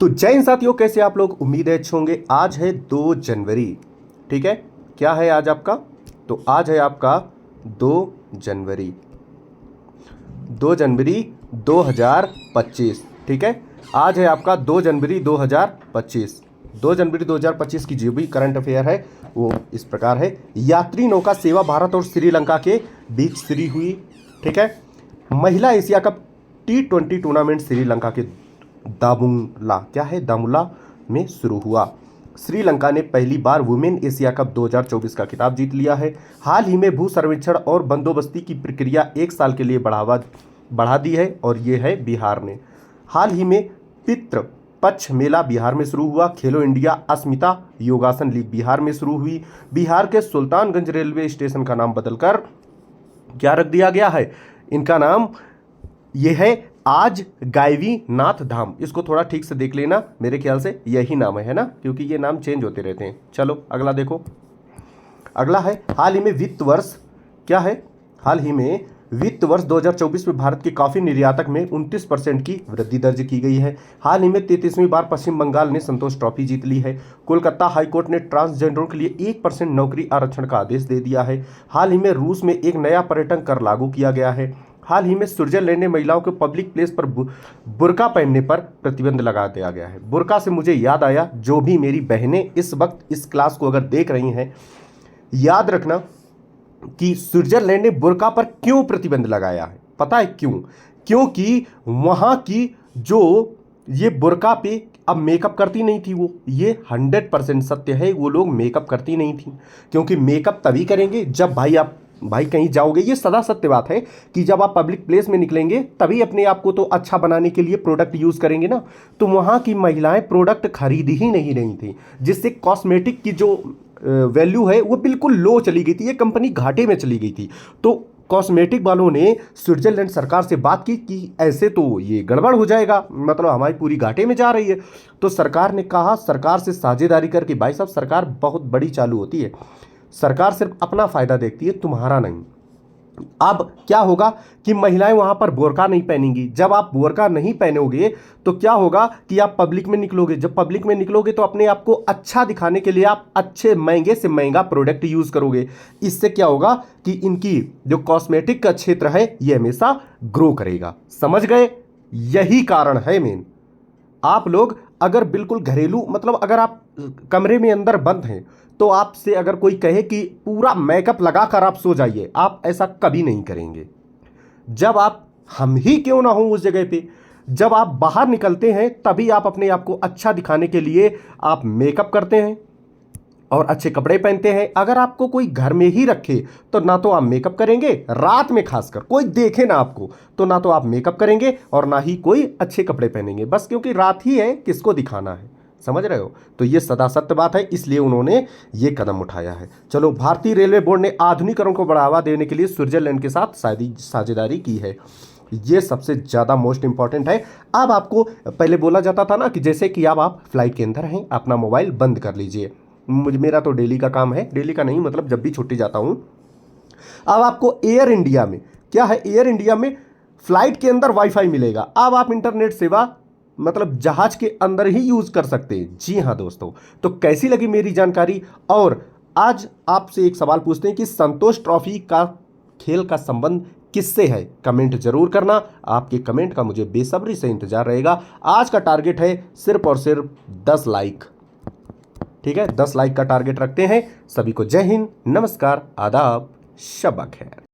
तो जय हिंद साथियों, कैसे आप लोग? उम्मीद है अच्छे होंगे। आज है 2 जनवरी। ठीक है, क्या है आज आपका? तो आज है आपका 2 जनवरी 2 जनवरी 2025। ठीक है, आज है आपका 2 जनवरी 2025। 2 जनवरी 2025 की जो भी करंट अफेयर है वो इस प्रकार है। यात्री नौका सेवा भारत और श्रीलंका के बीच शुरू हुई। ठीक है, महिला Asia cup T20 tournament Sri Lanka के दामुला में शुरू हुआ। श्रीलंका ने पहली बार वुमेन एशिया कप 2024 का खिताब जीत लिया है। हाल ही में भू सर्वेक्षण और बंदोबस्ती की प्रक्रिया 1 साल के लिए बढ़ा दी है और ये है बिहार ने। हाल ही में पितृ पक्ष मेला बिहार में शुरू हुआ। खेलो इंडिया अस्मिता योगासन लीग बिहार में शुरू हुई। बिहार के सुल्तानगंज रेलवे स्टेशन का नाम बदलकर क्या रख दिया गया है? इनका नाम यह है आज गायवी नाथ धाम। इसको थोड़ा ठीक से देख लेना, मेरे ख्याल से यही नाम है ना, क्योंकि ये नाम चेंज होते रहते हैं। चलो अगला देखो। अगला है हाल ही में वित्त वर्ष। क्या है? हाल ही में वित्त वर्ष 2024 में भारत के कॉफी निर्यातक में 29% की वृद्धि दर्ज की गई है। हाल ही में 33वीं बार पश्चिम बंगाल ने संतोष ट्रॉफी जीत ली है। कोलकाता हाईकोर्ट ने ट्रांसजेंडरों के लिए 1% नौकरी आरक्षण का आदेश दे दिया है। हाल ही में रूस में एक नया पर्यटन कर लागू किया गया है। हाल ही में स्विट्जरलैंड ने महिलाओं को पब्लिक प्लेस पर बुर्का पहनने पर प्रतिबंध लगा दिया गया है। बुर्का से मुझे याद आया, जो भी मेरी बहनें इस वक्त इस क्लास को अगर देख रही हैं, याद रखना कि स्विट्जरलैंड ने बुर्का पर क्यों प्रतिबंध लगाया है। पता है क्यों? क्योंकि वहां की जो ये बुर्का पे अब मेकअप करती नहीं थी वो, ये 100% सत्य है, वो लोग मेकअप करती नहीं थी। क्योंकि मेकअप तभी करेंगे जब भाई कहीं जाओगे। ये सदा सत्य बात है कि जब आप पब्लिक प्लेस में निकलेंगे तभी अपने आप को तो अच्छा बनाने के लिए प्रोडक्ट यूज करेंगे ना। तो वहां की महिलाएं प्रोडक्ट खरीद ही नहीं रही थी, जिससे कॉस्मेटिक की जो वैल्यू है वो बिल्कुल लो चली गई थी। ये कंपनी घाटे में चली गई थी। तो कॉस्मेटिक वालों ने स्विट्जरलैंड सरकार से बात की कि ऐसे तो ये गड़बड़ हो जाएगा, मतलब हमारी पूरी घाटे में जा रही है। तो सरकार ने कहा, सरकार से साझेदारी करके, भाई साहब सरकार बहुत बड़ी चालू होती है, सरकार सिर्फ अपना फायदा देखती है, तुम्हारा नहीं। अब क्या होगा कि महिलाएं वहां पर बोरका नहीं पहनेंगी। जब आप बोरका नहीं पहनोगे तो क्या होगा कि आप पब्लिक में निकलोगे। जब पब्लिक में निकलोगे तो अपने आप को अच्छा दिखाने के लिए आप अच्छे महंगे से महंगा प्रोडक्ट यूज करोगे। इससे क्या होगा कि इनकी जो कॉस्मेटिक का क्षेत्र है ये हमेशा ग्रो करेगा। समझ गए? यही कारण है मेन। आप लोग अगर बिल्कुल घरेलू, मतलब अगर आप कमरे में अंदर बंद हैं तो आपसे अगर कोई कहे कि पूरा मेकअप लगाकर आप सो जाइए, आप ऐसा कभी नहीं करेंगे। जब आप, हम ही क्यों ना हो उस जगह पे, जब आप बाहर निकलते हैं तभी आप अपने आप को अच्छा दिखाने के लिए आप मेकअप करते हैं और अच्छे कपड़े पहनते हैं। अगर आपको कोई घर में ही रखे तो ना तो आप मेकअप करेंगे, रात में खासकर कोई देखे ना आपको तो ना तो आप मेकअप करेंगे और ना ही कोई अच्छे कपड़े पहनेंगे, बस क्योंकि रात ही है, किसको दिखाना है। समझ रहे हो? तो ये सदा सत्य बात है, इसलिए उन्होंने ये कदम उठाया है। चलो, भारतीय रेलवे बोर्ड ने आधुनिकीकरण को बढ़ावा देने के लिए स्विट्जरलैंड के साथ साझेदारी की है। ये सबसे ज़्यादा मोस्ट इंपॉर्टेंट है। अब आपको पहले बोला जाता था ना कि जैसे कि अब आप फ्लाइट के अंदर हैं, अपना मोबाइल बंद कर लीजिए। मेरा तो डेली का काम है, डेली का नहीं मतलब जब भी छुट्टी जाता हूं। अब आपको एयर इंडिया में क्या है, एयर इंडिया में फ्लाइट के अंदर वाईफाई मिलेगा। अब आप इंटरनेट सेवा मतलब जहाज के अंदर ही यूज कर सकते हैं। जी हाँ दोस्तों, तो कैसी लगी मेरी जानकारी? और आज आपसे एक सवाल पूछते हैं कि संतोष ट्रॉफी का खेल का संबंध किससे है? कमेंट जरूर करना। आपके कमेंट का मुझे बेसब्री से इंतजार रहेगा। आज का टारगेट है सिर्फ और सिर्फ 10 लाइक। ठीक है, 10 लाइक का टारगेट रखते हैं। सभी को जय हिंद, नमस्कार, आदाब, शब्बा खैर।